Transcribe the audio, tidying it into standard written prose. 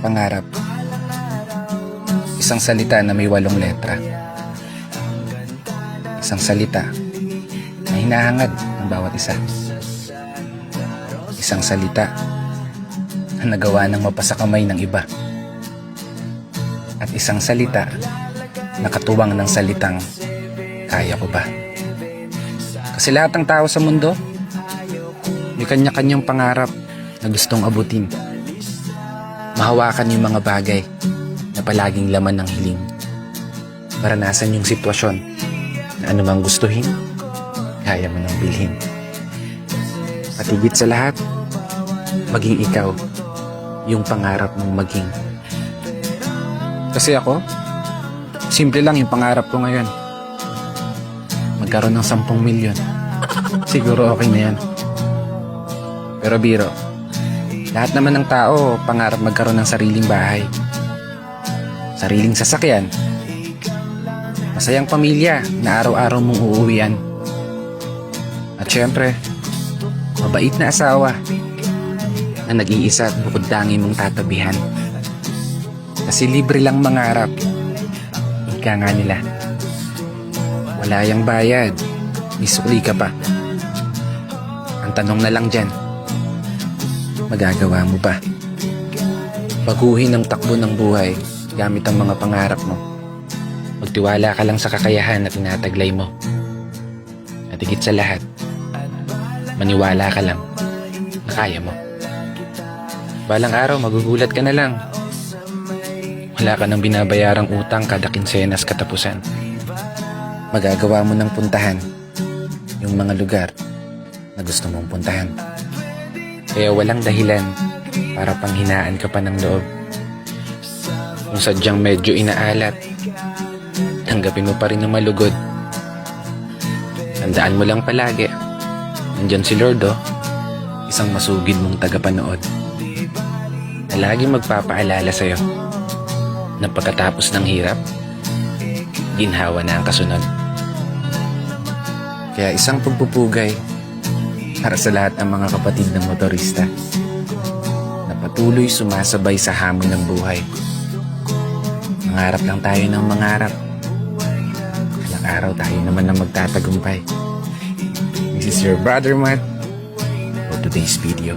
Pangarap. Isang salita na may 8 letra. Isang salita na hinahangad ng bawat isa. Isang salita na nagawa ng mapasakamay ng iba. At isang salita na katuwang ng salitang kaya ko ba? Kasi lahat ng tao sa mundo may kanya-kanyang pangarap na gustong abutin. Mahawakan yung mga bagay na palaging laman ng hiling. Maranasan yung sitwasyon na anumang gustuhin, kaya mo nang bilhin. At higit sa lahat, maging ikaw yung pangarap mong maging. Kasi ako, simple lang yung pangarap ko ngayon. Magkaroon ng 10 milyon. Siguro okay na yan. Pero biro, lahat naman ng tao pangarap magkaroon ng sariling bahay, sariling sasakyan, masayang pamilya na araw-araw mong uuwian, at syempre, mabait na asawa na nag-iisa at bukod tangi mong tatabihan. Kasi libre lang mangarap, ika nga nila. Wala yang bayad, may sukli ka pa. Ang tanong na lang dyan, magagawa mo ba? Baguhin ang takbo ng buhay gamit ang mga pangarap mo. Magtiwala ka lang sa kakayahan na tinataglay mo. At higit sa lahat, maniwala ka lang na kaya mo. Balang araw magugulat ka na lang. Wala ka nang binabayarang utang kada kinsenas katapusan. Magagawa mo ng puntahan yung mga lugar na gusto mong puntahan. Kaya walang dahilan para panghinaan ka pa ng loob. Kung sadyang medyo inaalat, tanggapin mo pa rin ng malugod. Tandaan mo lang palagi, nandyan si Lord, isang masugid mong tagapanood, na laging magpapaalala sa'yo na pagkatapos ng hirap, ginhawa na ang kasunod. Kaya isang pagpupugay para sa lahat ng mga kapatid ng motorista na patuloy sumasabay sa hamon ng buhay. Mangarap lang tayo ng mangarap. Ilang araw tayo naman na magtatagumpay. This is your brother Matt for today's video.